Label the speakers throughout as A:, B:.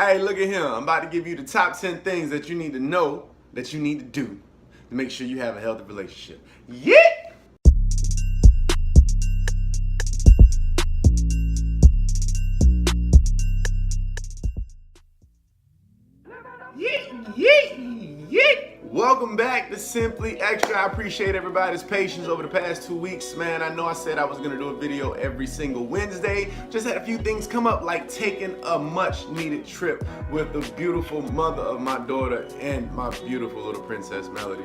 A: Hey, look at him. I'm about to give you the top 10 things that you need to know, that you need to do to make sure you have a healthy relationship. Yeah! Welcome back to Simply Extra. I appreciate everybody's patience over the past 2 weeks, man. I know I said I was gonna do a video every single Wednesday. Just had a few things come up, like taking a much needed trip with the beautiful mother of my daughter and my beautiful little princess, Melody.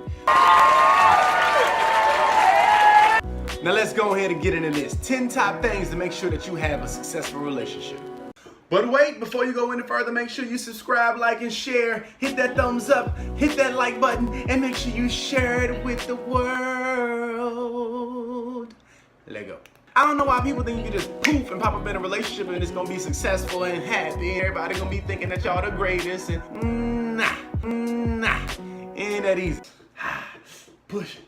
A: Now let's go ahead and get into this. 10 top things to make sure that you have a successful relationship. But wait, before you go any further, make sure you subscribe, like, and share. Hit that thumbs up, hit that like button, and make sure you share it with the world. Let go. I don't know why people think you can just poof and pop up in a relationship and it's gonna be successful and happy. Everybody gonna be thinking that y'all the greatest, and nah, ain't that easy. Push it.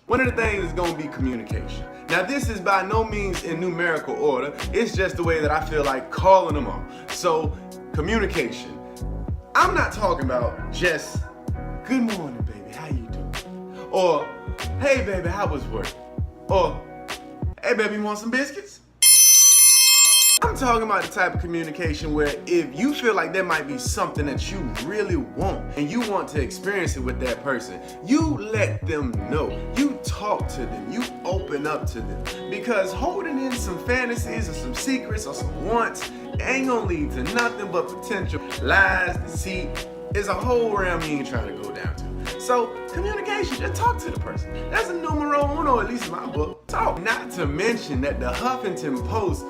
A: One of the things is gonna be communication. Now this is by no means in numerical order, it's just the way that I feel like calling them all. So, communication. I'm not talking about just, good morning baby, how you doing? Or, hey baby, how was work? Or, hey baby, you want some biscuits? I'm talking about the type of communication where if you feel like there might be something that you really want and you want to experience it with that person, you let them know. You talk to them. You open up to them. Because holding in some fantasies or some secrets or some wants ain't gonna lead to nothing but potential lies, deceit. It's a whole realm you ain't trying to go down to. So, communication, just talk to the person. That's a numero uno, at least in my book. Talk. Not to mention that the Huffington Post,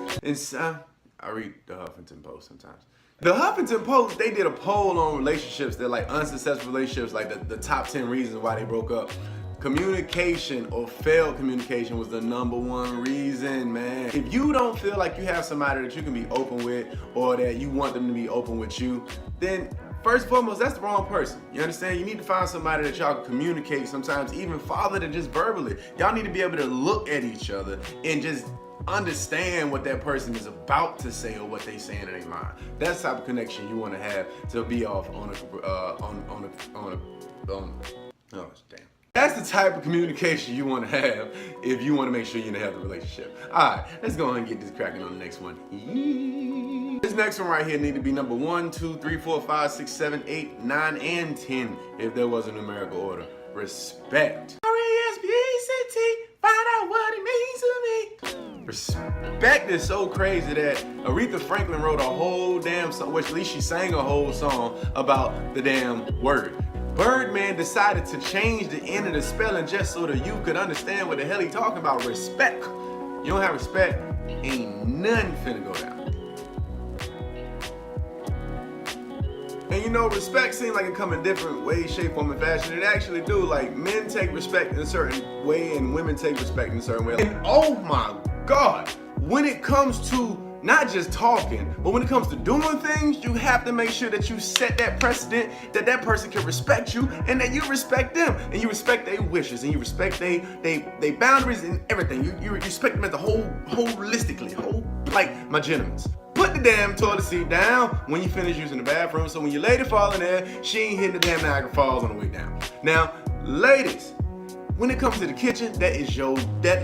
A: I read the Huffington Post sometimes. The Huffington Post, they did a poll on relationships. They're like unsuccessful relationships, like the top 10 reasons why they broke up. Communication or failed communication was the #1 reason, man. If you don't feel like you have somebody that you can be open with or that you want them to be open with you, then first and foremost, that's the wrong person. You understand? You need to find somebody that y'all can communicate sometimes even farther than just verbally. Y'all need to be able to look at each other and just understand what that person is about to say or what they saying in their mind. That's the type of connection you want to have to be off on oh damn. That's the type of communication you want to have if you want to make sure you're in a healthy relationship. Alright, let's go ahead and get this cracking on the next one. This next one right here need to be number 1, 2, 3, 4, 5, 6, 7, 8, 9, and 10 if there was a numerical order. Respect. R-E-S-P-E-C-T, find out what it means to me. Respect is so crazy that Aretha Franklin wrote a whole damn song, which at least she sang a whole song about the damn word. Birdman decided to change the end of the spelling just so that you could understand what the hell he talking about. Respect. You don't have respect, ain't nothing finna go down. And you know, respect seems like it come in different ways, shape, form, and fashion. It actually do. Like, men take respect in a certain way and women take respect in a certain way. And oh my God, when it comes to not just talking, but when it comes to doing things, you have to make sure that you set that precedent, that that person can respect you and that you respect them. And you respect their wishes and you respect their boundaries and everything. You respect them as a whole, holistically, like my gentlemen. Put the damn toilet seat down when you finish using the bathroom so when your lady fall in there, she ain't hitting the damn Niagara Falls on the way down. Now, ladies, when it comes to the kitchen,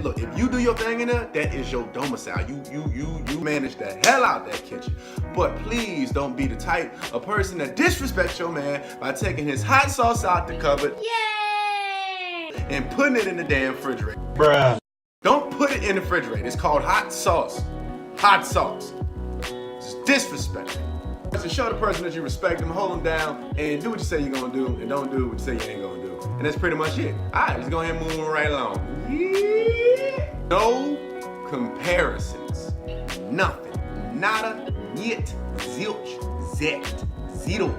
A: look, if you do your thing in there, that is your domicile. You manage the hell out that kitchen. But please don't be the type of person that disrespects your man by taking his hot sauce out the cupboard. Yay! And putting it in the damn refrigerator. Bruh. Don't put it in the refrigerator. It's called hot sauce. Hot sauce. It's disrespect. To show the person that you respect them, hold them down, and do what you say you're gonna do, and don't do what you say you ain't gonna do. And that's pretty much it. Alright, let's go ahead and move right along. Yeah. No comparisons. Nothing. Nada, niet, zilch, zet, zero.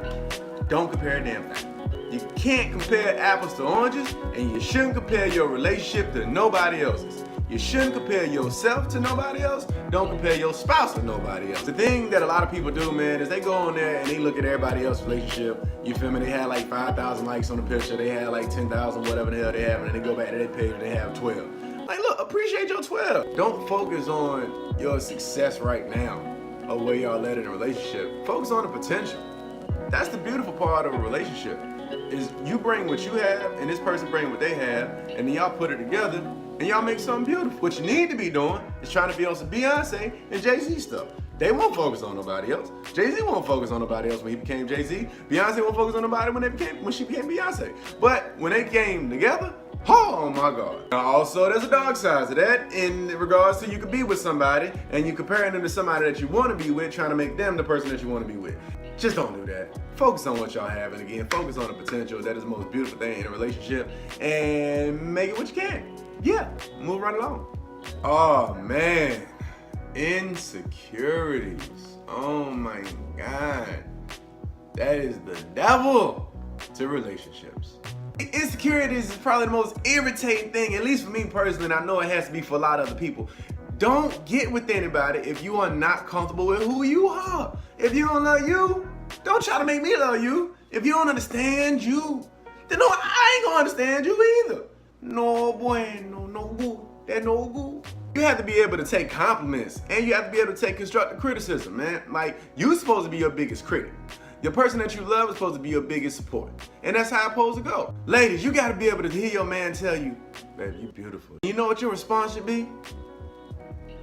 A: Don't compare a damn thing. You can't compare apples to oranges, and you shouldn't compare your relationship to nobody else's. You shouldn't compare yourself to nobody else. Don't compare your spouse to nobody else. The thing that a lot of people do, man, is they go on there and they look at everybody else's relationship. You feel me? They had like 5,000 likes on the picture. They had like 10,000, whatever the hell they have, and then they go back to their page and they have 12. Like, look, appreciate your 12. Don't focus on your success right now. of where y'all at in a relationship. Focus on the potential. That's the beautiful part of a relationship, is you bring what you have and this person bring what they have, and then y'all put it together and y'all make something beautiful. What you need to be doing is trying to be on some Beyonce and Jay-Z stuff. They won't focus on nobody else. Jay-Z won't focus on nobody else when he became Jay-Z. Beyonce won't focus on nobody when she became Beyonce. But when they came together, oh my God. Now also, there's a dark side to that in regards to you could be with somebody and you comparing them to somebody that you want to be with, trying to make them the person that you want to be with. Just don't do that. Focus on what y'all have, and again, focus on the potential. That is the most beautiful thing in a relationship, and make it what you can. Yeah, move right along. Oh man, insecurities. Oh my God, that is the devil to relationships. Insecurities is probably the most irritating thing, at least for me personally, and I know it has to be for a lot of other people. Don't get with anybody if you are not comfortable with who you are. If you don't love you, don't try to make me love you. If you don't understand you, then no, I ain't gonna understand you either. No bueno, no good. That no good. You have to be able to take compliments, and you have to be able to take constructive criticism, man. Like, you're supposed to be your biggest critic. The person that you love is supposed to be your biggest support. And that's how it's supposed to go. Ladies, you gotta be able to hear your man tell you, baby, you beautiful. You know what your response should be?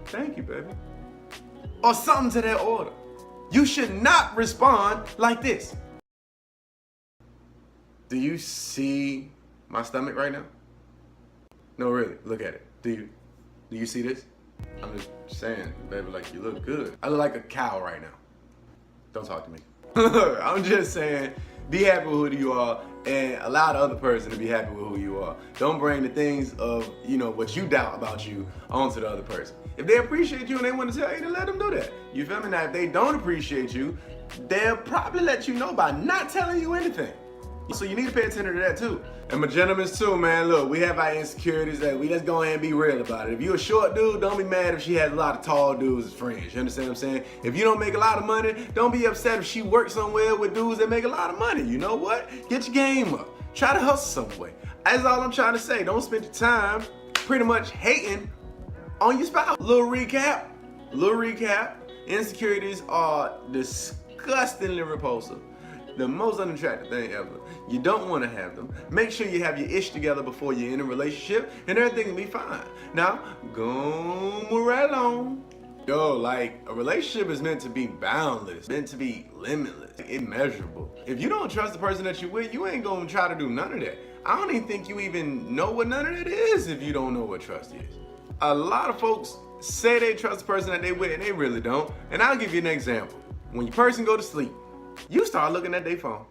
A: Thank you, baby. Or something to that order. You should not respond like this. Do you see my stomach right now? No, really, look at it. Do you see this? I'm just saying, baby, like, you look good. I look like a cow right now. Don't talk to me. I'm just saying, be happy with who you are and allow the other person to be happy with who you are. Don't bring the things of, what you doubt about you onto the other person. If they appreciate you and they want to tell you, then let them do that. You feel me? Now, if they don't appreciate you, they'll probably let you know by not telling you anything. So you need to pay attention to that too. And my gentlemen too, man, look, we have our insecurities that let's go ahead and be real about it. If you're a short dude, don't be mad if she has a lot of tall dudes as friends. You understand what I'm saying? If you don't make a lot of money, don't be upset if she works somewhere with dudes that make a lot of money. You know what? Get your game up. Try to hustle some way. That's all I'm trying to say. Don't spend your time pretty much hating on your spouse. Little recap. Insecurities are disgustingly repulsive. The most unattractive thing ever. You don't want to have them. Make sure you have your ish together before you're in a relationship, and everything will be fine. Now, go move right along. Yo, like, a relationship is meant to be boundless, meant to be limitless, immeasurable. If you don't trust the person that you're with, you ain't gonna try to do none of that. I don't even think you even know what none of that is if you don't know what trust is. A lot of folks say they trust the person that they with, and they really don't. And I'll give you an example. When your person go to sleep, you start looking at their phone.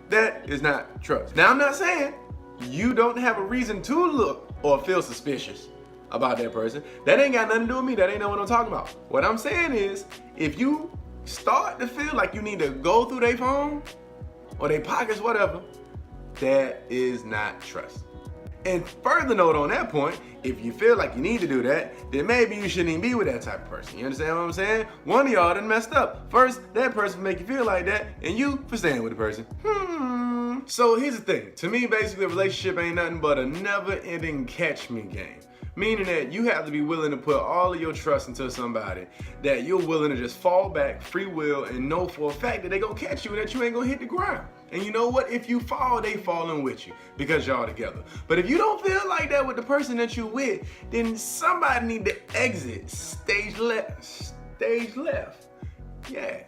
A: That is not trust. Now, I'm not saying you don't have a reason to look or feel suspicious about that person. That ain't got nothing to do with me. That ain't know what I'm talking about. What I'm saying is, if you start to feel like you need to go through their phone or their pockets, whatever, that is not trust. And further note on that point, if you feel like you need to do that, then maybe you shouldn't even be with that type of person. You understand what I'm saying? One of y'all done messed up. First, that person make you feel like that, and you for staying with the person. So here's the thing. To me, basically, a relationship ain't nothing but a never-ending catch-me game. Meaning that you have to be willing to put all of your trust into somebody, that you're willing to just fall back, free will, and know for a fact that they gonna catch you and that you ain't gonna hit the ground. And you know what? If you fall, they falling with you because y'all together. But if you don't feel like that with the person that you with, then somebody need to exit stage left. Yeah,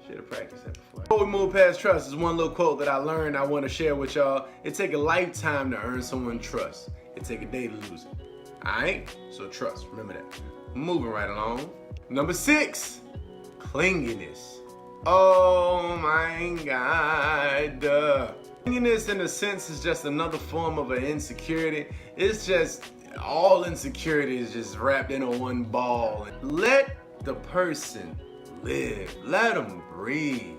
A: should have practiced that before. Before we move past trust, there's one little quote that I learned I want to share with y'all. It take a lifetime to earn someone's trust. It take a day to lose it. Alright? So trust, remember that. Moving right along. Number 6, clinginess. Oh my God. Clinginess in a sense is just another form of an insecurity. It's just all insecurity is just wrapped into one ball. Let the person live. Let them breathe.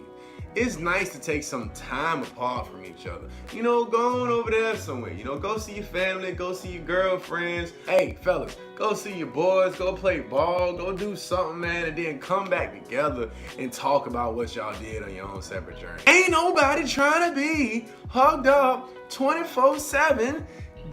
A: It's nice to take some time apart from each other. Go on over there somewhere. Go see your family, go see your girlfriends. Hey, fellas, go see your boys, go play ball, go do something, man, and then come back together and talk about what y'all did on your own separate journey. Ain't nobody trying to be hugged up 24/7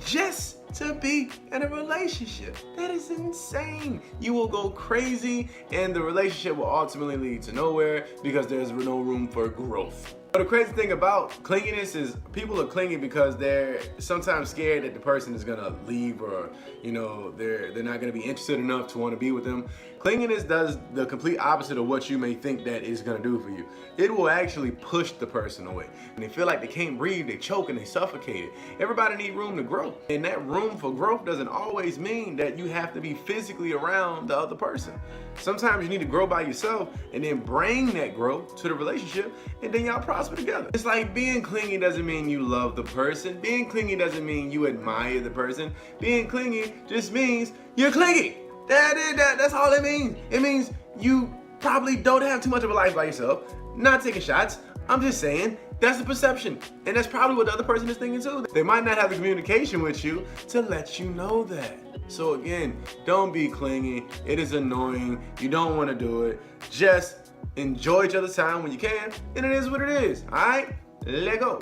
A: just to be in a relationship. That is insane. You will go crazy and the relationship will ultimately lead to nowhere because there's no room for growth. But the crazy thing about clinginess is people are clingy because they're sometimes scared that the person is gonna leave, or they're not gonna be interested enough to want to be with them. Clinginess does the complete opposite of what you may think that it's gonna do for you. It will actually push the person away. And they feel like they can't breathe, they choke and they suffocate. Everybody needs room to grow. And that room for growth doesn't always mean that you have to be physically around the other person. Sometimes you need to grow by yourself and then bring that growth to the relationship, and then y'all prosper together. It's like being clingy doesn't mean you love the person. Being clingy doesn't mean you admire the person. Being clingy just means you're clingy. That's all it means. It means you probably don't have too much of a life by yourself. Not taking shots. I'm just saying that's the perception. And that's probably what the other person is thinking too. They might not have the communication with you to let you know that. So again, don't be clingy. It is annoying. You don't want to do it. Just enjoy each other's time when you can, and it is what it is. All right, let go.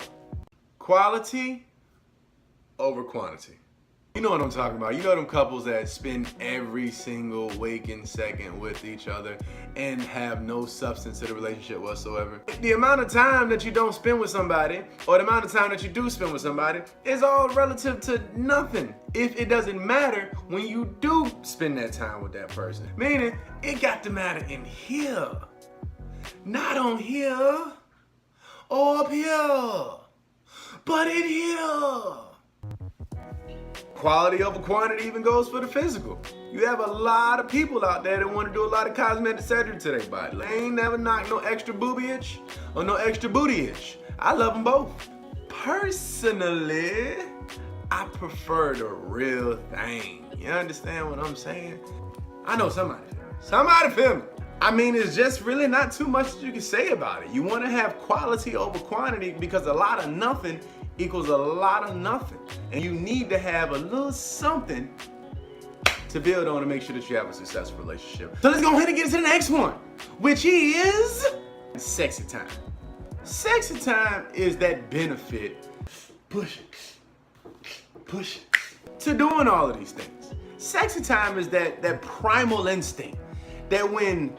A: Quality over quantity. You know what I'm talking about. You know them couples that spend every single waking second with each other and have no substance to the relationship whatsoever. The amount of time that you don't spend with somebody, or the amount of time that you do spend with somebody, is all relative to nothing if it doesn't matter when you do spend that time with that person. Meaning, it got to matter in here. Not on here or up here, but in here. Quality over quantity even goes for the physical. You have a lot of people out there that want to do a lot of cosmetic surgery to their body. They ain't never knocked no extra booby itch or no extra booty itch. I love them both. Personally, I prefer the real thing. You understand what I'm saying? I know somebody feel me. I mean, it's just really not too much that you can say about it. You want to have quality over quantity because a lot of nothing equals a lot of nothing. And you need to have a little something to build on to make sure that you have a successful relationship. So let's go ahead and get to the next one, which is sexy time. Sexy time is that benefit, push it, to doing all of these things. Sexy time is that primal instinct that when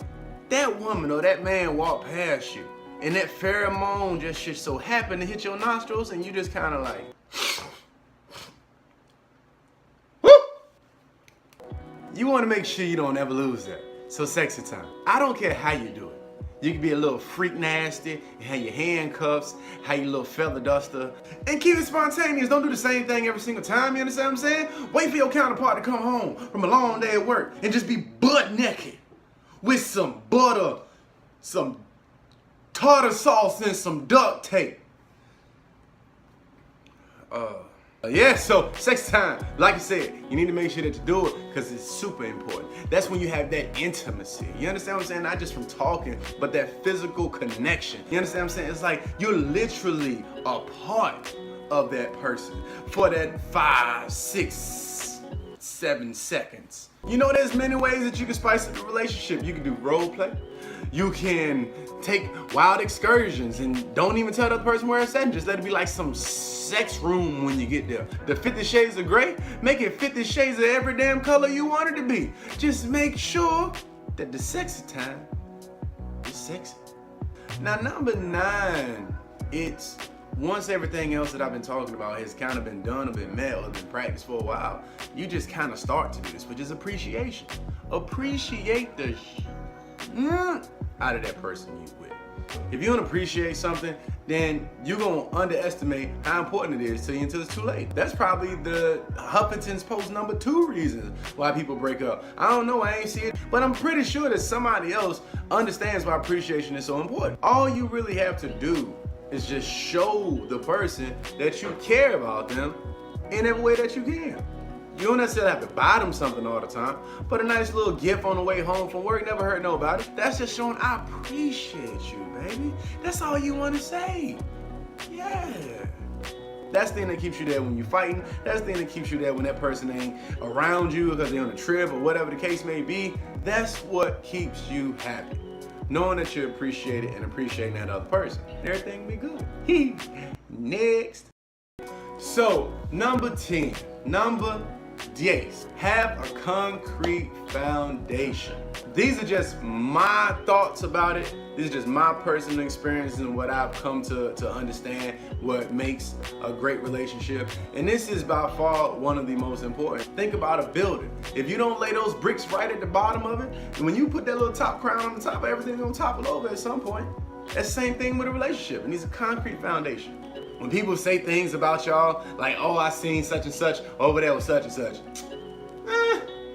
A: that woman or that man walk past you and that pheromone just so happen to hit your nostrils and you just kind of like, whoo! You want to make sure you don't ever lose that. So sexy time. I don't care how you do it. You can be a little freak nasty, and have your handcuffs, have your little feather duster, and keep it spontaneous. Don't do the same thing every single time, you understand what I'm saying? Wait for your counterpart to come home from a long day at work and just be butt naked with some butter, some tartar sauce, and some duct tape. Yeah, so sex time, like I said, you need to make sure that you do it because it's super important. That's when you have that intimacy. You understand what I'm saying? Not just from talking, but that physical connection. You understand what I'm saying? It's like you're literally a part of that person for that 5, 6, 7 seconds. You know, there's many ways that you can spice up the relationship. You can do role play. You can take wild excursions and don't even tell the other person where it's at. Just let it be like some sex room when you get there. The 50 Shades of Grey, make it 50 shades of every damn color you want it to be. Just make sure that the sexy time is sexy. Now, number 9, it's once everything else that I've been talking about has kind of been done or been met or been practiced for a while, you just kind of start to do this, which is appreciation. Appreciate the out of that person you with. If you don't appreciate something, then you're gonna underestimate how important it is to you until it's too late. That's probably the Huffington's Post number 2 reasons why people break up. I don't know, I ain't see it, but I'm pretty sure that somebody else understands why appreciation is so important. All you really have to do is just show the person that you care about them in every way that you can. You don't necessarily have to buy them something all the time, but a nice little gift on the way home from work never hurt nobody. That's just showing I appreciate you, baby. That's all you want to say. Yeah. That's the thing that keeps you there when you're fighting. That's the thing that keeps you there when that person ain't around you because they're on a trip or whatever the case may be. That's what keeps you happy. Knowing that you appreciate it and appreciating that other person. Everything will be good. Next. So, number 10, have a concrete foundation. These are just my thoughts about it. These are just my personal experiences and what I've come to understand what makes a great relationship. And this is by far one of the most important. Think about a building. If you don't lay those bricks right at the bottom of it, and when you put that little top crown on the top of everything, it's gonna topple over at some point. That's the same thing with a relationship. It needs a concrete foundation. When people say things about y'all, like, oh, I seen such and such over there with such and such.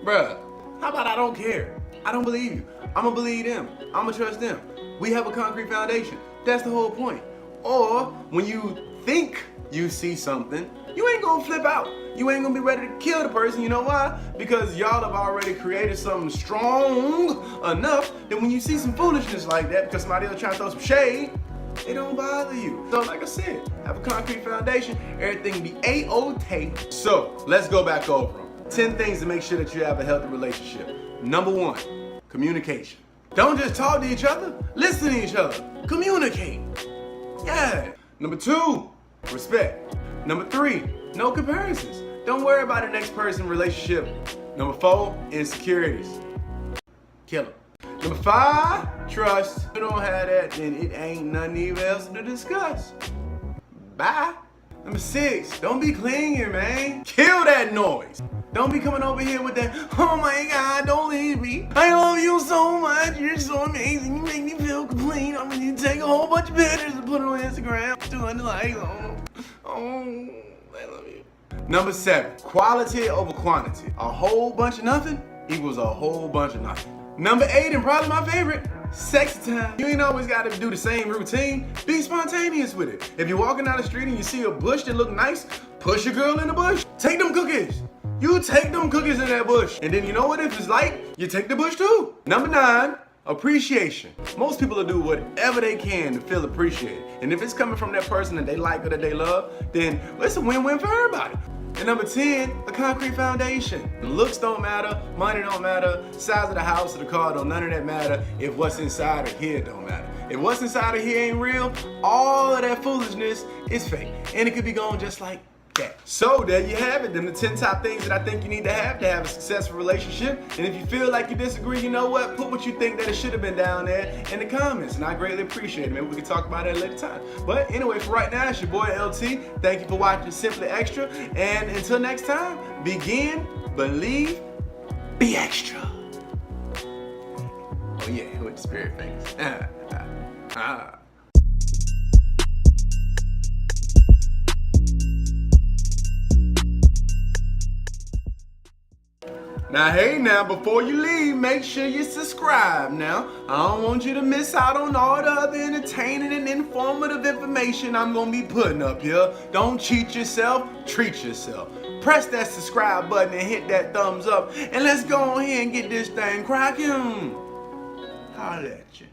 A: Bruh, how about I don't care? I don't believe you. I'ma believe them. I'ma trust them. We have a concrete foundation. That's the whole point. Or when you think you see something, you ain't gonna flip out. You ain't gonna be ready to kill the person. You know why? Because y'all have already created something strong enough that when you see some foolishness like that, because somebody else trying to throw some shade, it don't bother you. So like I said, have a concrete foundation, everything be A-OK. So let's go back over them. 10 things to make sure that you have a healthy relationship. Number 1, communication. Don't just talk to each other, listen to each other. Communicate. Yeah. Number 2, respect. Number 3, no comparisons. Don't worry about the next person's relationship. Number 4, insecurities. Kill them. Number 5, trust. If you don't have that, then it ain't nothing even else to discuss. Bye. Number 6, don't be clinging, man. Kill that noise. Don't be coming over here with that, oh my God, don't leave me. I love you so much. You're so amazing. You make me feel complete. I'm gonna take a whole bunch of pictures and put it on Instagram. 200 likes. Oh, I love you. Number 7, quality over quantity. A whole bunch of nothing equals a whole bunch of nothing. Number 8, and probably my favorite, sex time. You ain't always gotta do the same routine. Be spontaneous with it. If you're walking down the street and you see a bush that look nice, push your girl in the bush. Take them cookies. You take them cookies in that bush. And then you know what, if it's light, you take the bush too. Number 9, appreciation. Most people will do whatever they can to feel appreciated. And if it's coming from that person that they like or that they love, then it's a win-win for everybody. And number 10, a concrete foundation. Looks don't matter, money don't matter, size of the house or the car don't, none of that matter if what's inside of here don't matter. If what's inside of here ain't real, all of that foolishness is fake. And it could be gone just like that. So there you have it, them the 10 top things that I think you need to have a successful relationship. And if you feel like you disagree, you know what? Put what you think that it should have been down there in the comments, and I greatly appreciate it. Maybe we can talk about it at a later time. But anyway, for right now, it's your boy LT. Thank you for watching Simply Extra, and until next time, begin, believe, be extra. Oh yeah, with the spirit things. Now, hey now, before you leave, make sure you subscribe now. I don't want you to miss out on all the other entertaining and informative information I'm gonna be putting up here. Don't cheat yourself, treat yourself. Press that subscribe button and hit that thumbs up, and let's go on here and get this thing cracking. Holla at you.